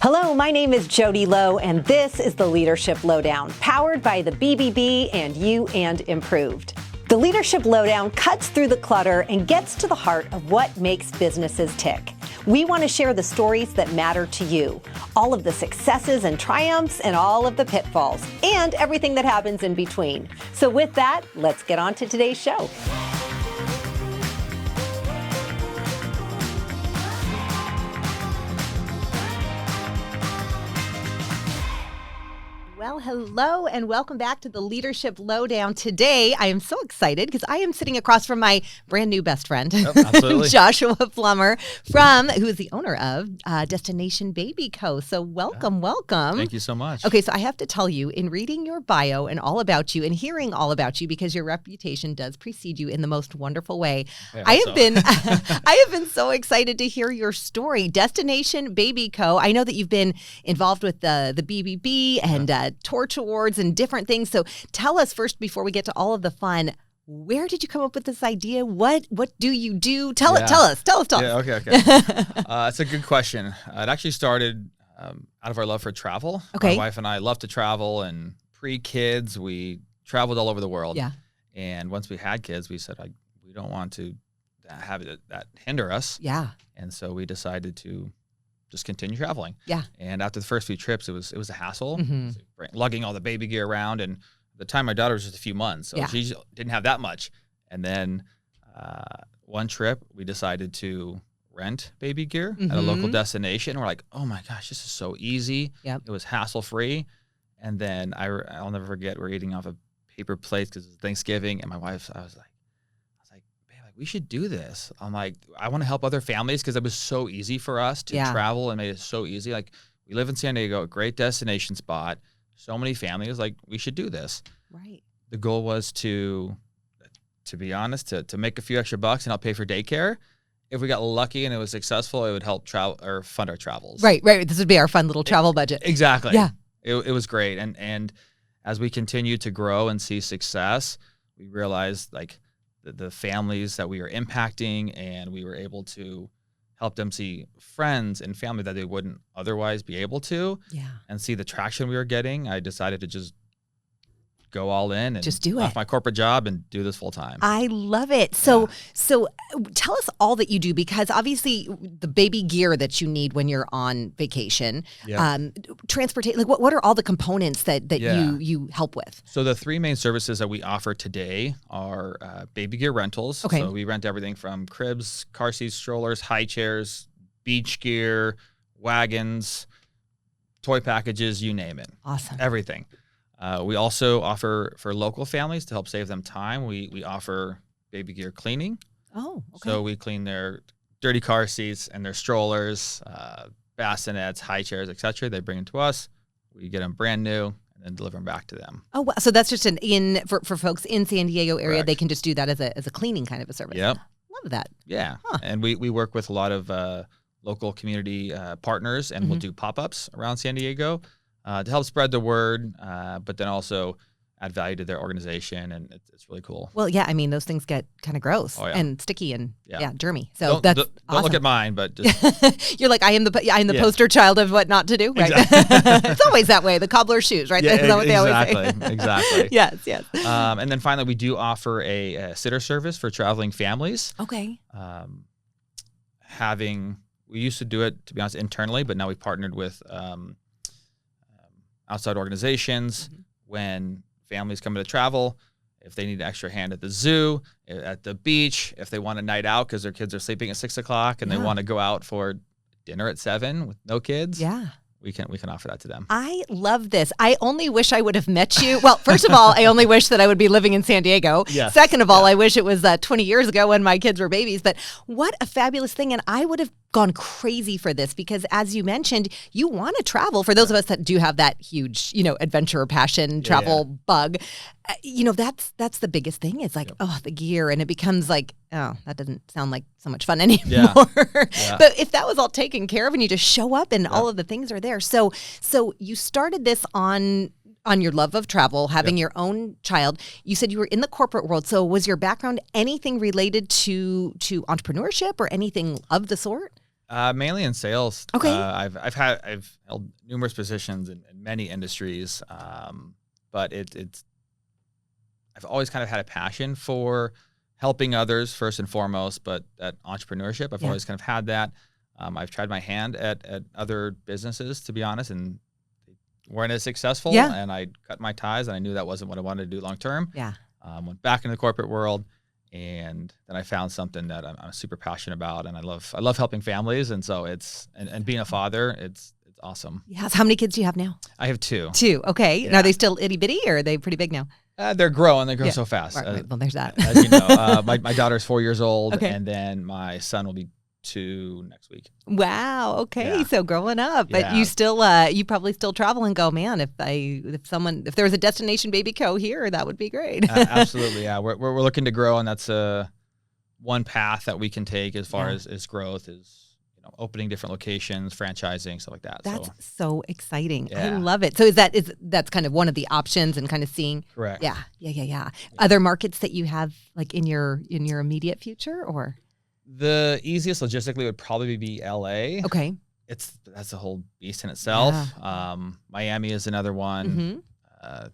Hello, my name is Jodi Low, and this is the Leadership Lowdown, powered by the BBB and U Improved. The Leadership Lowdown cuts through the clutter and gets to the heart of what makes businesses tick. We want to share the stories that matter to you, all of the successes and triumphs and all of the pitfalls, and everything that happens in between. So with that, let's get on to today's show. Well, hello and welcome back to the Leadership Lowdown. Today, I am so excited because I am sitting across from my brand new best friend, Joshua Plummer, who is the owner of Destination Baby Co. So welcome. Thank you so much. Okay, so I have to tell you, in reading your bio and all about you and hearing all about you, because your reputation does precede you in the most wonderful way, I have been so excited to hear your story. Destination Baby Co. I know that you've been involved with the BBB and Torch Awards and different things. So tell us first, before we get to all of the fun, where did you come up with this idea? What do you do? Tell us. Yeah, okay. It's a good question. It actually started out of our love for travel. Okay. My wife and I love to travel, and pre-kids, we traveled all over the world. Yeah. And once we had kids, we said, we don't want to have that hinder us. Yeah. And so we decided to just continue traveling. Yeah. And after the first few trips, it was a hassle, Mm-hmm. lugging all the baby gear around. And at the time, my daughter was just a few months, so she didn't have that much. And then one trip, we decided to rent baby gear at a local destination. We're like, oh my gosh, this is so easy. Yep. It was hassle-free. And then I'll never forget, we're eating off a paper plate because it's Thanksgiving. And my wife, I was like, babe, we should do this. I'm like, I want to help other families because it was so easy for us to travel and made it so easy. Like, we live in San Diego, a great destination spot. So many families, like, we should do this. Right. The goal was to be honest, to make a few extra bucks and I'll pay for daycare. If we got lucky and it was successful, it would help travel or fund our travels. Right. This would be our fun little travel budget. Exactly. Yeah. It was great. And as we continued to grow and see success, we realized like the families that we were impacting, and we were able to help them see friends and family that they wouldn't otherwise be able to. Yeah. And see the traction we were getting. I decided to just go all in and just do it off my corporate job and do this full time. I love it. So tell us all that you do, because obviously the baby gear that you need when you're on vacation, transportation, like what are all the components that you help with? So the three main services that we offer today are baby gear rentals. Okay. So we rent everything from cribs, car seats, strollers, high chairs, beach gear, wagons, toy packages, you name it. Awesome. Everything. We also offer for local families to help save them time. We offer baby gear cleaning. Oh, okay. So we clean their dirty car seats and their strollers, bassinets, high chairs, etc. They bring them to us. We get them brand new and then deliver them back to them. Oh, wow. So that's just for folks in San Diego area. Correct. They can just do that as a cleaning kind of a service. Yep. Love that. Yeah. Huh. And we work with a lot of local community partners, and we'll do pop-ups around San Diego to help spread the word, but then also add value to their organization, and it's really cool. Well, yeah, I mean, those things get kind of gross and sticky and germy. So don't awesome. Look at mine, but just you're like, I am the poster child of what not to do, right? Exactly. It's always that way. The cobbler's shoes, right? Yeah, That's what they always say. Exactly. Yes. And then finally, we do offer a sitter service for traveling families. Okay. We used to do it, to be honest, internally, but now we've partnered with outside organizations. When families come to travel, if they need an extra hand at the zoo, at the beach, if they want a night out because their kids are sleeping at 6 o'clock and they want to go out for dinner at 7 with no kids, we can offer that to them. I love this. I only wish I would have met you. Well, first of all, I only wish that I would be living in San Diego. Yes. Second of all, I wish it was 20 years ago when my kids were babies. But what a fabulous thing. And I would have gone crazy for this because, as you mentioned, you want to travel. For those of us that do have that huge, adventure passion, travel bug, that's the biggest thing. It's like, the gear. And it becomes like, that doesn't sound like so much fun anymore. Yeah. But if that was all taken care of and you just show up and all of the things are there. So you started this on your love of travel, having your own child. You said you were in the corporate world. So was your background anything related to entrepreneurship or anything of the sort? Mainly in sales. Okay. I've held numerous positions in many industries, but I've always kind of had a passion for helping others first and foremost, but that entrepreneurship, I've always kind of had that. I've tried my hand at other businesses, to be honest, and they weren't as successful. Yeah. And I cut my ties, and I knew that wasn't what I wanted to do long term. Yeah. Went back into the corporate world, and then I found something that I'm super passionate about, and I love helping families, and so and being a father, it's awesome. Yes. How many kids do you have now? I have two. Two. Okay. Yeah. And are they still itty bitty, or are they pretty big now? They're growing. They grow so fast. Right. Well, there's that. As you know, my daughter's 4 years old, Okay. and then my son will be 2 next week. Wow. Okay. Yeah. So growing up, but Yeah. you still, you probably still travel and go, man, if there was a destination baby co here, that would be great. Absolutely. Yeah. We're looking to grow, and that's one path that we can take as far as growth is, opening different locations, franchising, stuff like that. That's so exciting. I Yeah. love it. So that's kind of one of the options and kind of seeing. Correct. Yeah. Other markets that you have like in your immediate future, or? The easiest logistically would probably be LA. Okay. That's a whole beast in itself. Yeah. Miami is another one. Mm-hmm.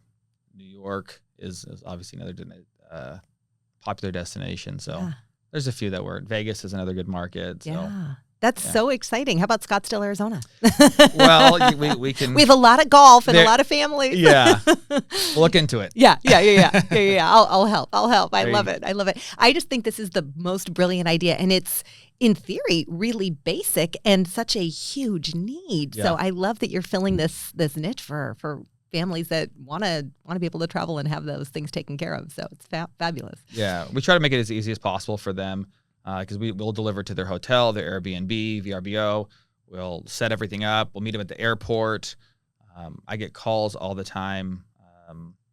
New York is obviously another popular destination. So Yeah. there's a few that work. Vegas is another good market. So. Yeah. That's so exciting. How about Scottsdale, Arizona? Well, we can. We have a lot of golf and a lot of families. Yeah. We'll look into it. Yeah. I'll help. I love it. I just think this is the most brilliant idea. And it's, in theory, really basic and such a huge need. Yeah. So I love that you're filling this niche for families that want to be able to travel and have those things taken care of. So it's fabulous. Yeah. We try to make it as easy as possible for them. Because we'll deliver to their hotel, their Airbnb, VRBO. We'll set everything up. We'll meet them at the airport. I get calls all the time,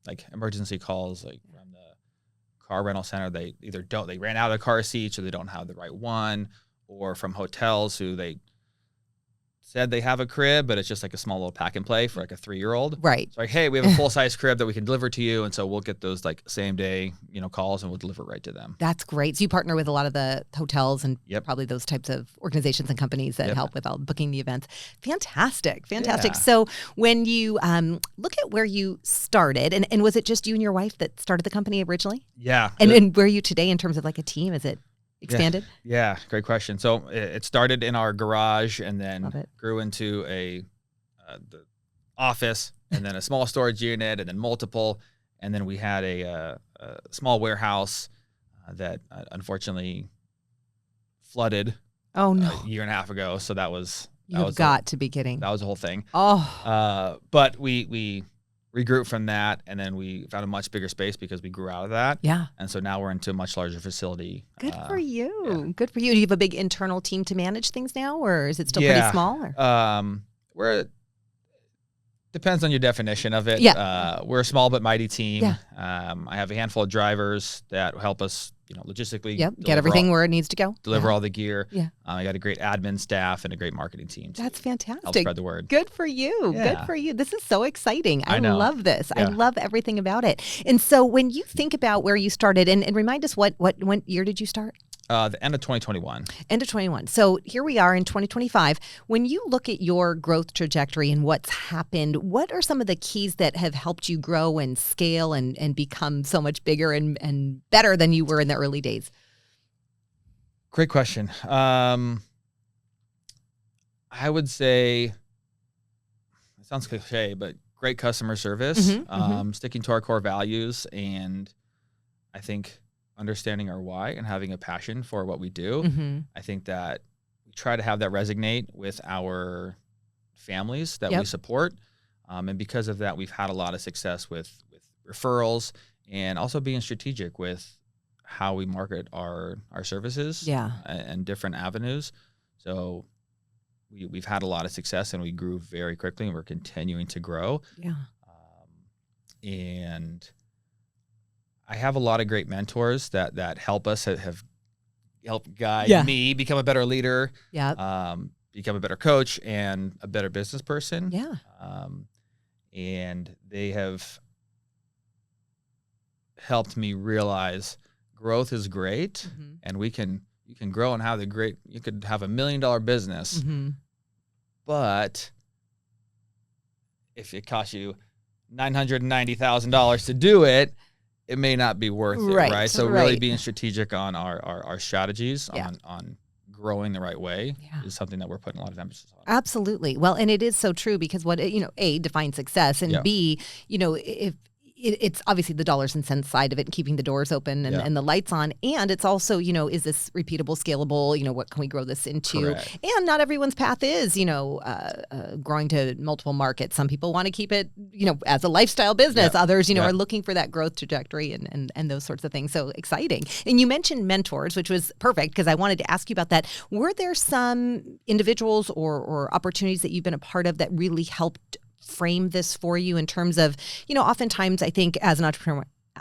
like emergency calls, like from the car rental center. They ran out of car seats, or they don't have the right one, or from hotels who they said they have a crib, but it's just like a small little pack and play for like a 3-year-old. Right. It's like, hey, we have a full size crib that we can deliver to you, and so we'll get those like same day, calls, and we'll deliver right to them. That's great. So you partner with a lot of the hotels and Yep. probably those types of organizations and companies that Yep. help with all booking the events. Fantastic. Yeah. So when you look at where you started, and was it just you and your wife that started the company originally? Yeah. And where are you today in terms of like a team? Is it expanded? Yeah, great question. So it started in our garage, and Love then it. grew into the office, and then a small storage unit, and then multiple, and then we had a small warehouse that unfortunately flooded Oh no. a year and a half ago. So that was You've got to be kidding. that was the whole thing. Oh. But we regrouped from that, and then we found a much bigger space because we grew out of that. Yeah. And so now we're into a much larger facility. Good for you. yeah. Good for you. Do you have a big internal team to manage things now, or is it still pretty small? Or? Depends on your definition of it. Yeah. We're a small but mighty team. Yeah. I have a handful of drivers that help us, logistically. Yep. Get everything where it needs to go. Deliver all the gear. Yeah. I got a great admin staff and a great marketing team. That's Help fantastic. spread the word. Good for you. Yeah. Good for you. This is so exciting. I know. love this. I Yeah. love everything about it. And so when you think about where you started, and remind us what year did you start? The end of 2021. End of 21. So here we are in 2025. When you look at your growth trajectory and what's happened, what are some of the keys that have helped you grow and scale and become so much bigger and better than you were in the early days? Great question. I would say, it sounds cliche, but great customer service, sticking to our core values, and I think understanding our why and having a passion for what we do. Mm-hmm. I think that we try to have that resonate with our families that we support. And because of that, we've had a lot of success with referrals, and also being strategic with how we market our services and different avenues. So we've had a lot of success, and we grew very quickly, and we're continuing to grow. Yeah. And I have a lot of great mentors that help us, have helped guide me become a better leader, become a better coach, and a better business person. Yeah. And they have helped me realize growth is great, and we can you can grow and have you could have $1 million business, but if it costs you $990,000 to do it, it may not be worth it, right? So really being strategic on our strategies on growing the right way is something that we're putting a lot of emphasis on. Absolutely. Well, and it is so true because what, A, defines success, and B, if it's obviously the dollars and cents side of it and keeping the doors open and the lights on. And it's also, is this repeatable, scalable? What can we grow this into? Correct. And not everyone's path is, growing to multiple markets. Some people want to keep it, as a lifestyle business. Others, are looking for that growth trajectory and those sorts of things. So exciting. And you mentioned mentors, which was perfect because I wanted to ask you about that. Were there some individuals or opportunities that you've been a part of that really helped frame this for you in terms of, oftentimes I think as an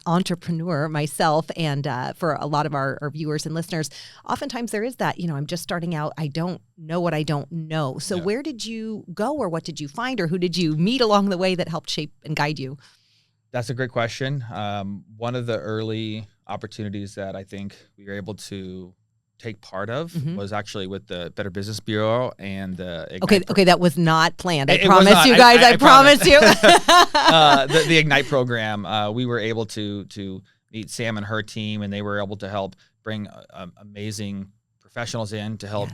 entrepreneur myself and for a lot of our viewers and listeners, oftentimes there is that, I'm just starting out. I don't know what I don't know. So where did you go or what did you find or who did you meet along the way that helped shape and guide you? That's a great question. One of the early opportunities that I think we were able to take part of was actually with the Better Business Bureau and the Ignite. Okay, that was not planned. I promise you guys. I promise you. The Ignite program, we were able to meet Sam and her team, and they were able to help bring amazing professionals in to help,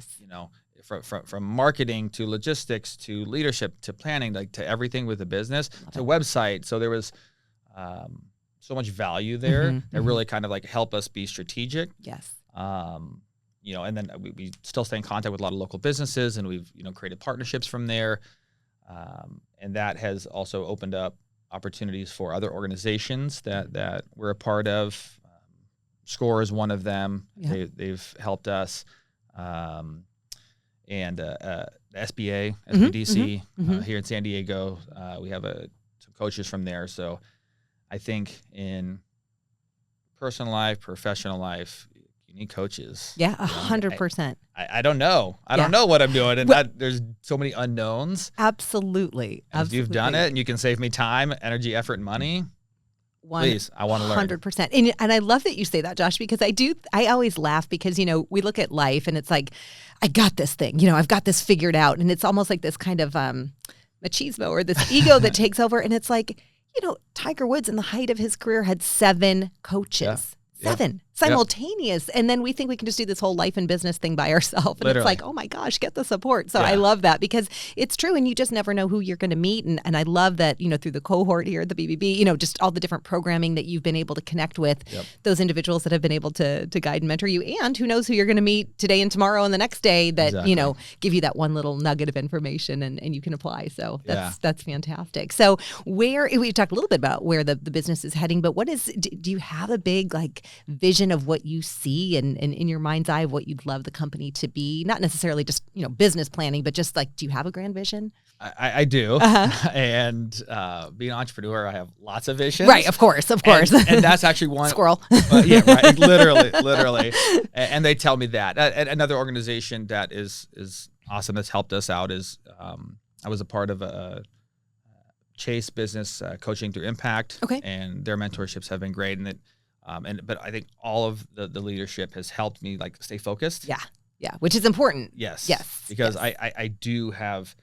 from marketing to logistics to leadership to planning, like to everything with the business to website. So there was so much value there that really kind of like help us be strategic. Yes. And then we still stay in contact with a lot of local businesses, and we've created partnerships from there, and that has also opened up opportunities for other organizations that we're a part of. SCORE is one of them. Yeah. They've helped us, and the SBA, SBDC here in San Diego. We have some coaches from there. So I think in personal life, professional life, you need coaches. Yeah, 100%. I don't know. I don't know what I'm doing, and there's so many unknowns. Absolutely. If you've done it and you can save me time, energy, effort, and money, please, I want to learn. 100%. And I love that you say that, Josh, because I always laugh because, we look at life and it's like, I got this thing, I've got this figured out. And it's almost like this kind of machismo or this ego that takes over. And it's like, Tiger Woods in the height of his career had 7 coaches. Yeah. 7 simultaneous. Yep. And then we think we can just do this whole life and business thing by ourselves. And Literally. It's like, oh my gosh, get the support. So I love that because it's true. And you just never know who you're going to meet. And I love that, through the cohort here at the BBB, just all the different programming that you've been able to connect with those individuals that have been able to guide and mentor you. And who knows who you're going to meet today and tomorrow and the next day that, give you that one little nugget of information and you can apply. So that's fantastic. So we talked a little bit about where the business is heading, but do you have a big vision of what you see and in your mind's eye of what you'd love the company to be? Not necessarily just, business planning, but just do you have a grand vision? I do. And being an entrepreneur, I have lots of visions. Right, of course. And that's actually one. Squirrel. Yeah, right. Literally. And they tell me that. Another organization that is awesome that's helped us out is I was a part of a Chase business coaching through Impact. Okay. And their mentorships have been great. But I think all of the leadership has helped me stay focused. Yeah, which is important. Yes. Because I do have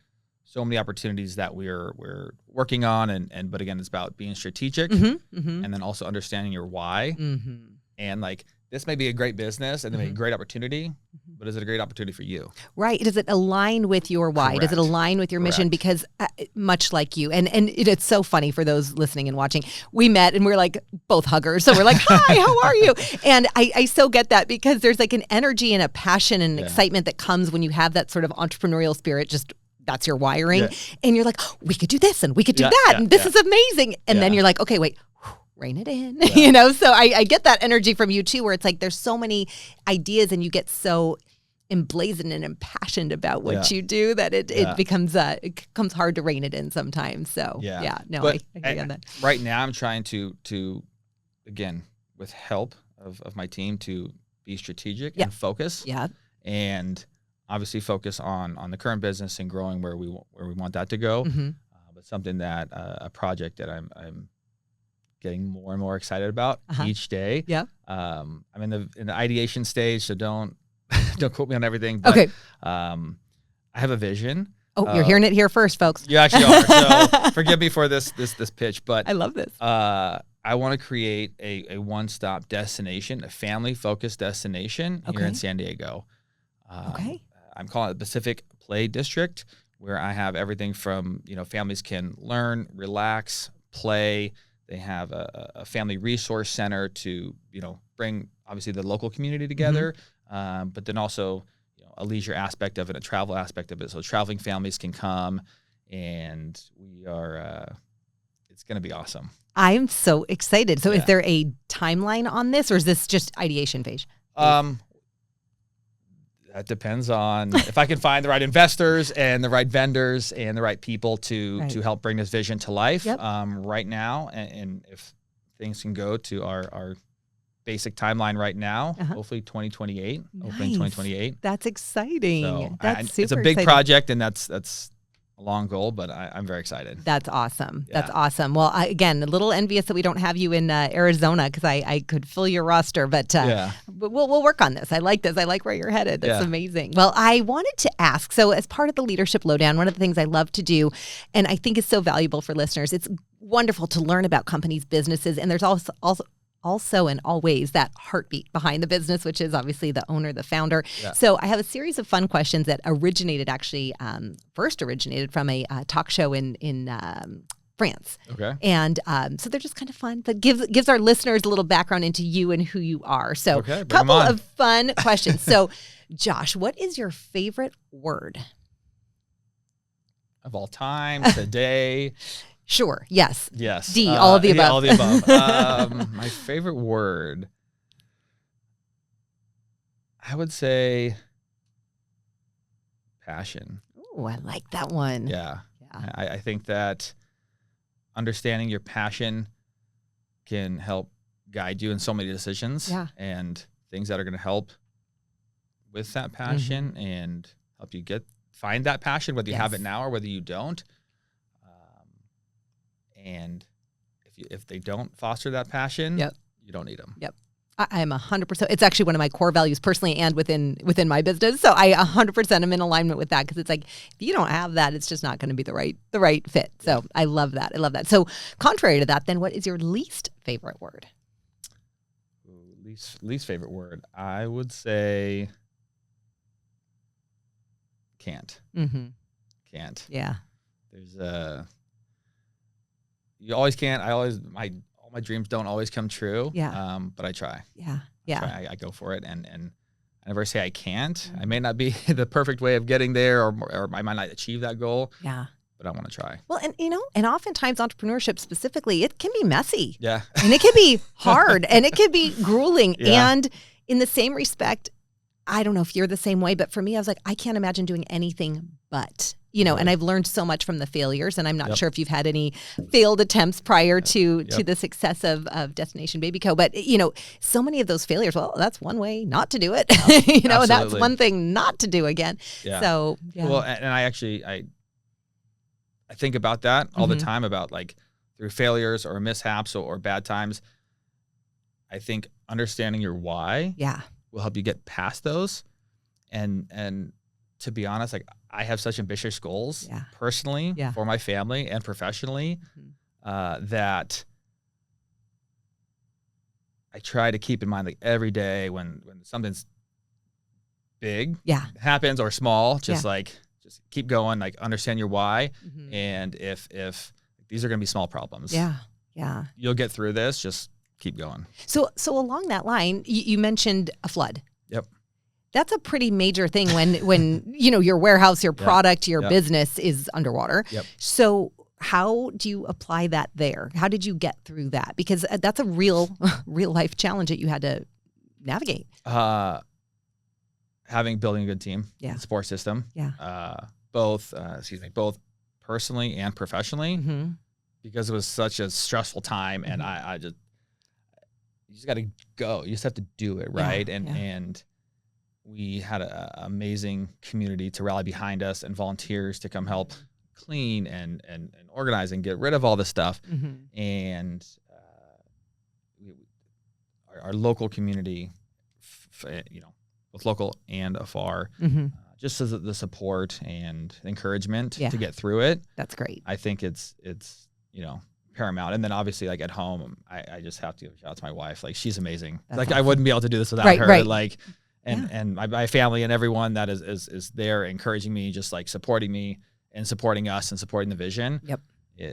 so many opportunities that we're working on, but again, it's about being strategic and then also understanding your why. And this may be a great business and it may be a great opportunity, but is it a great opportunity for you? Right. Does it align with your why? Correct. Does it align with your mission? Because much like you, and it's so funny for those listening and watching, we met and we're both huggers. So we're like, hi, how are you? And I so get that because there's an energy and a passion and excitement that comes when you have that sort of entrepreneurial spirit, just that's your wiring. Yeah. And you're like, oh, we could do this and we could do that. And this is amazing. And then you're like, okay, wait. Rein it in, so I get that energy from you too, where it's there's so many ideas and you get so emblazoned and impassioned about what you do that it becomes hard to rein it in sometimes. So I agree on that. Right now I'm trying to again, with help of my team, to be strategic and focus. Yeah. And obviously focus on the current business and growing where we want that to go. But something that a project that I'm getting more and more excited about each day. Yeah. I'm in the ideation stage, so don't don't quote me on everything. But, okay. I have a vision. Oh, you're hearing it here first, folks. You actually are. So forgive me for this pitch, but I love this. I want to create a one-stop destination, a family-focused destination here in San Diego. I'm calling it the Pacific Play District, where I have everything from, families can learn, relax, play. They have a family resource center to, bring obviously the local community together, but then also a leisure aspect of it, a travel aspect of it. So traveling families can come, and we are, it's going to be awesome. I'm so excited. So is there a timeline on this, or is this just ideation phase? That depends on if I can find the right investors and the right vendors and the right people to help bring this vision to life. Yep. Right now, and if things can go to our basic timeline right now, hopefully 2028, opening 2028. That's exciting. So that's super it's a big exciting. project, and that's a long goal, but I'm very excited. That's awesome. Yeah. That's awesome. Well, again, a little envious that we don't have you in Arizona, because I could fill your roster, but we'll work on this. I like this. I like where you're headed. That's amazing. Well, I wanted to ask, so as part of the Leadership Lowdown, one of the things I love to do, and I think is so valuable for listeners, it's wonderful to learn about companies' businesses, and there's also and always that heartbeat behind the business, which is obviously the owner, the founder. Yeah. So I have a series of fun questions that first originated from a talk show in France. Okay. And so they're just kind of fun, but gives our listeners a little background into you and who you are. So a couple of fun questions. So Josh, what is your favorite word? Of all time, today. Sure. Yes. Yes. D. All of the above. All of the above. My favorite word, I would say, passion. Oh, I like that one. Yeah. I think that understanding your passion can help guide you in so many decisions. Yeah. And things that are going to help with that passion and help you find that passion, whether you have it now or whether you don't. And if they don't foster that passion, you don't need them. Yep. I am 100%. It's actually one of my core values personally and within my business. So I 100% am in alignment with that, because it's like, if you don't have that, it's just not going to be the right fit. So I love that. I love that. So contrary to that, then what is your least favorite word? Least favorite word, I would say can't. Can't. Yeah. There's you always can't. All my dreams don't always come true. Yeah. But I try. Yeah. I go for it, and I never say I can't. I may not be the perfect way of getting there, or I might not achieve that goal. Yeah. But I want to try. Well, and oftentimes entrepreneurship specifically, it can be messy. Yeah. And it can be hard, and it can be grueling. Yeah. And in the same respect, I don't know if you're the same way, but for me, I was like, I can't imagine doing anything but, and I've learned so much from the failures, and I'm not sure if you've had any failed attempts prior to the success of Destination Baby Co. But, so many of those failures, well, that's one way not to do it. That's one thing not to do again. Yeah. So, yeah. Well, and I think about that all the time, about like through failures or mishaps or bad times. I think understanding your why will help you get past those. And to be honest, like, I have such ambitious goals personally for my family and professionally that I try to keep in mind, like, every day when something's big happens or small, just keep going, like, understand your why. And if these are going to be small problems, you'll get through this. Just keep going. So along that line, you mentioned a flood. Yep. That's a pretty major thing when your warehouse, your product, your business is underwater. Yep. So how do you apply that there? How did you get through that? Because that's a real life challenge that you had to navigate. Building a good team, support system. Both personally and professionally, because it was such a stressful time, and you just got to go. You just have to do it, right? And we had an amazing community to rally behind us, and volunteers to come help clean and organize and get rid of all this stuff. And our local community, both local and afar, just as the support and encouragement to get through it. That's great. I think it's paramount. And then obviously like at home, I just have to give a shout out to my wife. Like she's amazing. That's like awesome. I wouldn't be able to do this without her. Right. Like, and my family and everyone that is there encouraging me, just like supporting me and supporting us and supporting the vision. Yep.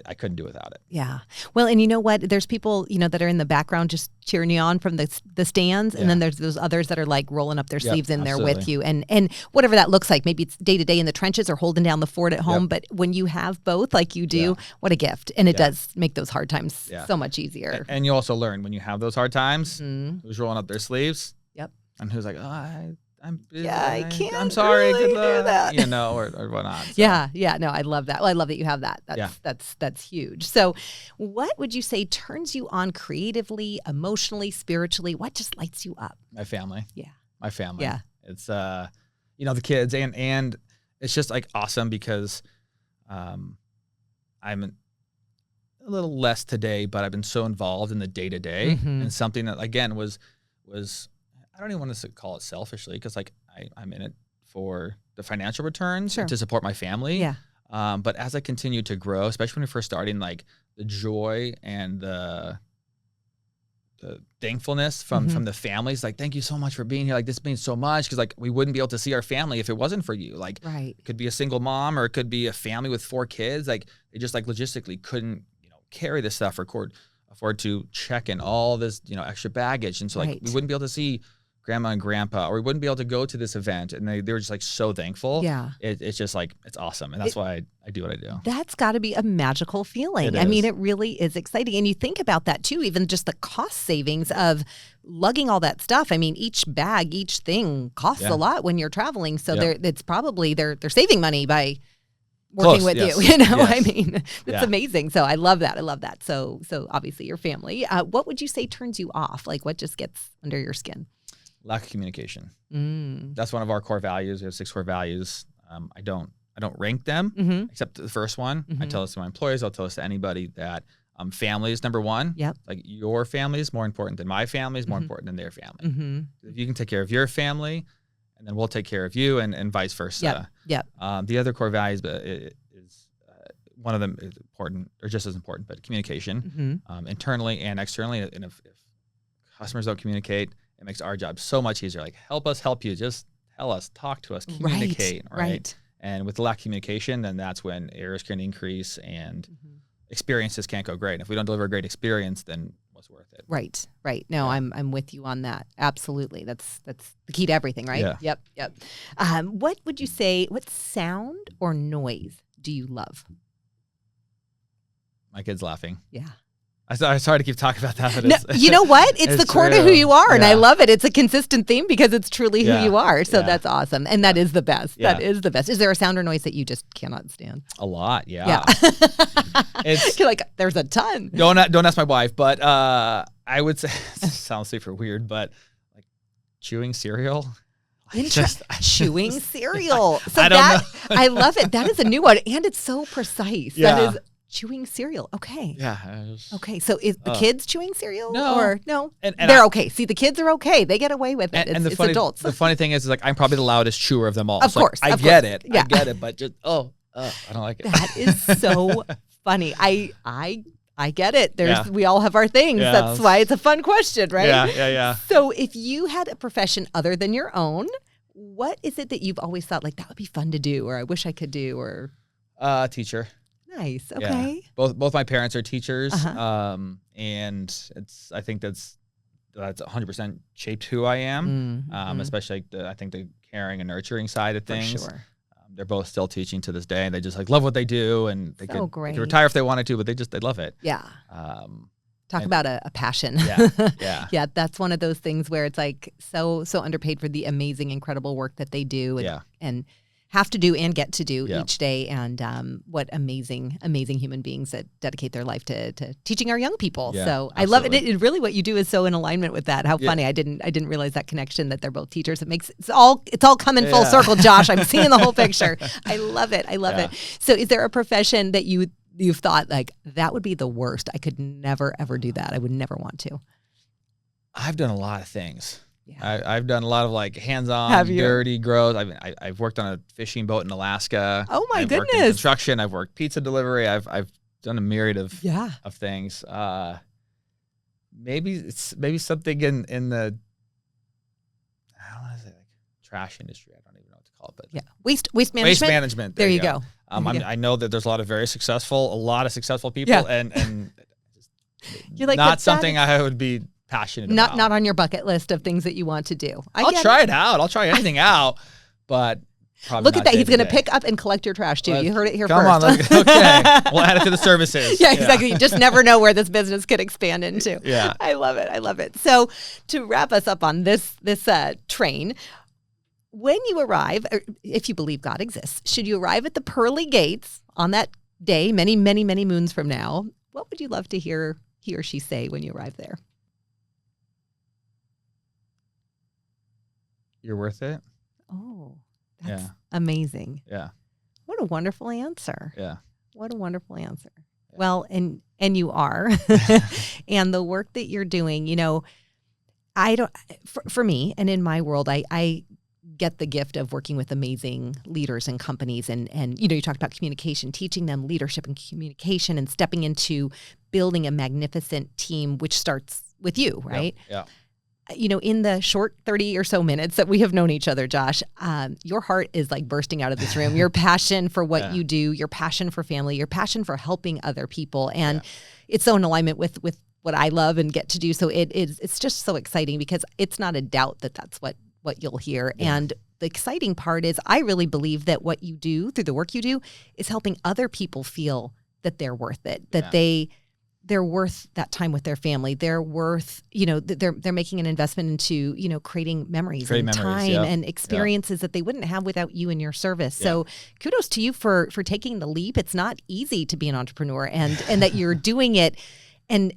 I couldn't do without it. Yeah. Well, and you know what? There's people, that are in the background just cheering you on from the stands. And then there's those others that are like rolling up their sleeves in there with you. And whatever that looks like, maybe it's day to day in the trenches or holding down the fort at home. But when you have both like you do, what a gift. And it does make those hard times so much easier. And you also learn when you have those hard times, who's rolling up their sleeves. Yep. And who's like, I'm busy. I can't. I'm sorry. Really good luck. do that. Or whatnot. So. Yeah. No, I love that. Well, I love that you have that. That's huge. So, what would you say turns you on creatively, emotionally, spiritually? What just lights you up? My family. Yeah. My family. Yeah. It's the kids and it's just like awesome because, I'm a little less today, but I've been so involved in the day to day and something that again was. I don't even want to call it selfishly because like I'm in it for the financial returns to support my family. Yeah. But as I continue to grow, especially when you're first starting, like the joy and the thankfulness from the families, like, thank you so much for being here. Like this means so much. Cause like we wouldn't be able to see our family if it wasn't for you. Like it could be a single mom or it could be a family with 4 kids. Like they just like logistically couldn't, carry this stuff or afford to check in all this, extra baggage. And so like we wouldn't be able to see grandma and grandpa, or we wouldn't be able to go to this event. And they were just like so thankful. Yeah. It's just like, it's awesome. And that's why I do what I do. That's got to be a magical feeling. I mean, it really is exciting. And you think about that too, even just the cost savings of lugging all that stuff. I mean, each bag, each thing costs a lot when you're traveling. So it's probably they're saving money by working with you, I mean, it's amazing. So I love that. So obviously your family, what would you say turns you off? Like what just gets under your skin? Lack of communication. That's one of our core values. We have 6 core values. I don't rank them except the first one. I tell this to my employees. I'll tell this to anybody that family is number 1. Yep. Like your family is more important than my family is more important than their family. If you can take care of your family, and then we'll take care of you, and vice versa. Yep. The other core values is one of them is important, or just as important, but communication, internally and externally. And if customers don't communicate, it makes our job so much easier. Like, help us help you. Just tell us, talk to us, communicate. Right. And with the lack of communication, then that's when errors can increase and experiences can't go great. And if we don't deliver a great experience, then what's worth it? Right. No, I'm with you on that. Absolutely. That's the key to everything, right? Yeah. Yep. What would you say, what sound or noise do you love? My kid's laughing. Yeah. I'm sorry to keep talking about that, but no, you know what? It's the core to who you are, and I love it. It's a consistent theme because it's truly who you are. So that's awesome, and that is the best. That is the best. Is there a sound or noise that you just cannot stand? A lot, yeah. You're like, there's a ton. Don't ask my wife, but I would say it sounds super weird, but like chewing cereal. Chewing cereal. So I don't know. I love it. That is a new one, and it's so precise. Yeah. That is. Chewing cereal. Okay. Yeah. Okay. So is the kids chewing cereal? No. Or no? And they're okay. See, the kids are okay. They get away with it. It's adults. The funny thing is like I'm probably the loudest chewer of them all. Of course. I get it. Yeah. I get it. But just I don't like it. That is so funny. I get it. We all have our things. Yeah. That's why it's a fun question, right? Yeah. So if you had a profession other than your own, what is it that you've always thought like that would be fun to do, or I wish I could do, or teacher. Nice. Okay. Yeah. Both my parents are teachers, and I think that's 100% shaped who I am. Especially I think the caring and nurturing side of things. For sure. They're both still teaching to this day, and they just like love what they do, and they could retire if they wanted to, but they love it. Yeah. Talk about a passion. Yeah. Yeah. That's one of those things where it's like so underpaid for the amazing, incredible work that they do, and have to do and get to do each day, and what amazing human beings that dedicate their life to teaching our young people. So I love it. It really, what you do is so in alignment with that. How funny. I didn't realize that connection, that they're both teachers. It's all coming full circle, Josh. I'm seeing the whole picture. I love it. So is there a profession that you've thought like that would be the worst? I could never ever do that. I would never want to. I've done a lot of things. Yeah. I've done a lot of like hands-on, dirty, gross. I've worked on a fishing boat in Alaska. Oh my I've goodness! Worked in construction. I've worked pizza delivery. I've done a myriad of things. Maybe something in the, I don't know, like trash industry. I don't even know what to call it, but waste management. Waste management. There you go. I know that there's a lot of successful people, and you're like, not something I would be passionate about. Not on your bucket list of things that you want to do. I'll try it out. I'll try anything out, but probably look at that. He's going to pick up and collect your trash too. You heard it here first. Come on. Okay. We'll add it to the services. Yeah, exactly. You just never know where this business could expand into. Yeah. I love it. So to wrap us up on this train, when you arrive, or if you believe God exists, should you arrive at the pearly gates on that day, many, many, many moons from now, what would you love to hear he or she say when you arrive there? You're worth it. Oh, that's amazing. Yeah. What a wonderful answer. Yeah. What a wonderful answer. Yeah. Well, and you are, and the work that you're doing, for me and in my world, I get the gift of working with amazing leaders and companies, and you talked about communication, teaching them leadership and communication, and stepping into building a magnificent team, which starts with you, right? Yeah. In the short 30 or so minutes that we have known each other, Josh, your heart is like bursting out of this room. Your passion for what you do, your passion for family, your passion for helping other people. And it's so in alignment with what I love and get to do. So it's just so exciting, because it's not a doubt that that's what you'll hear. Yeah. And the exciting part is I really believe that what you do through the work you do is helping other people feel that they're worth it, that they're worth that time with their family. They're worth, they're making an investment into, creating memories and time and experiences that they wouldn't have without you and your service. Yeah. So kudos to you for taking the leap. It's not easy to be an entrepreneur, and that you're doing it, and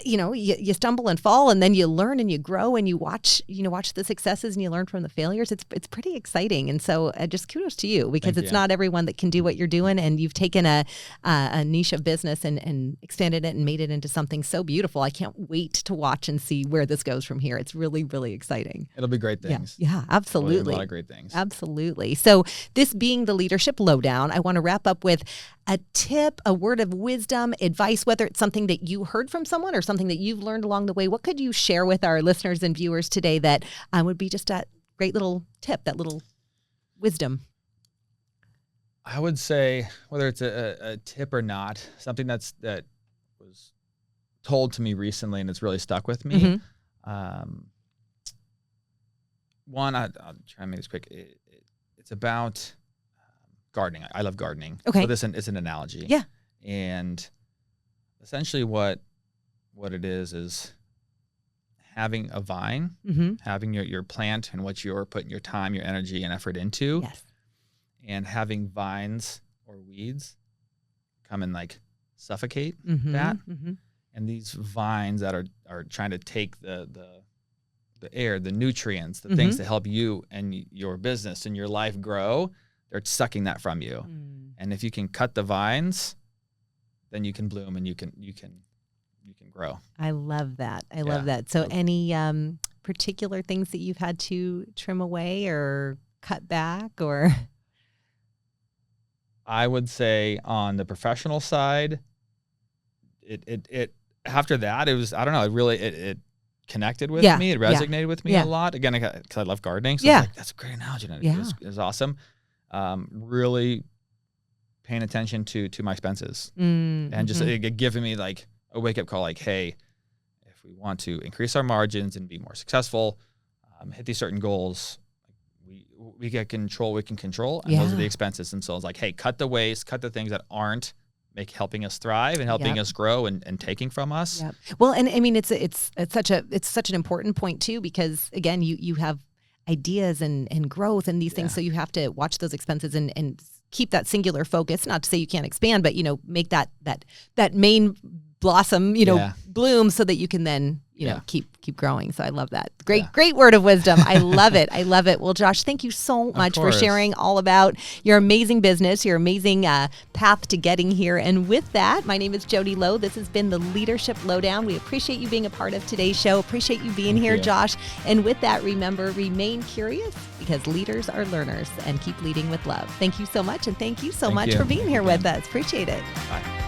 you stumble and fall, and then you learn and you grow, and you watch the successes and you learn from the failures. It's pretty exciting. And so just kudos to you, because it's not everyone that can do what you're doing, and you've taken a niche of business and expanded it and made it into something so beautiful. I can't wait to watch and see where this goes from here. It's really, really exciting. It'll be great things. Yeah, absolutely. A lot of great things. Absolutely. So this being the Leadership Lowdown, I want to wrap up with a tip, a word of wisdom, advice, whether it's something that you heard from someone or something that you've learned along the way. What could you share with our listeners and viewers today that would be just that great little tip, that little wisdom? I would say, whether it's a tip or not, something that was told to me recently and it's really stuck with me. Mm-hmm. One, I'll try and make this quick. It's about gardening. I love gardening. Okay. So this is an analogy. Yeah. And essentially what it is having a vine, mm-hmm. having your plant and what you're putting your time, your energy and effort into. Yes. And having vines or weeds come and like suffocate mm-hmm. that. Mm-hmm. And these vines that are trying to take the air, the nutrients, the mm-hmm. things to help you and your business and your life grow, they're sucking that from you. Mm. And if you can cut the vines, then you can bloom and you can grow. I love that. I love that. So any particular things that you've had to trim away or cut back, or? I would say on the professional side, it after that, it was, I don't know, it connected with me. It resonated with me a lot. Again, because I love gardening. So I was like, that's a great analogy. And it was awesome. Really paying attention to my expenses and just giving me like a wake up call, like, hey, if we want to increase our margins and be more successful, hit these certain goals, we can control, and those are the expenses. And so it's like, hey, cut the waste, cut the things that aren't helping us thrive and helping us grow and taking from us. Yep. Well, and I mean, it's such an important point too, because again, you have ideas and growth and these things. So you have to watch those expenses and keep that singular focus, not to say you can't expand, but, make that main blossom, bloom so that you can then, keep keep growing. So I love that. Great word of wisdom. I love it. I love it. Well, Josh, thank you so much for sharing all about your amazing business, your amazing path to getting here. And with that, my name is Jodi Low. This has been the Leadership Lowdown. We appreciate you being a part of today's show. Appreciate you being here, Josh. And with that, remember, remain curious because leaders are learners, and keep leading with love. Thank you so much. And thank you so much for being here with us. Appreciate it. Bye.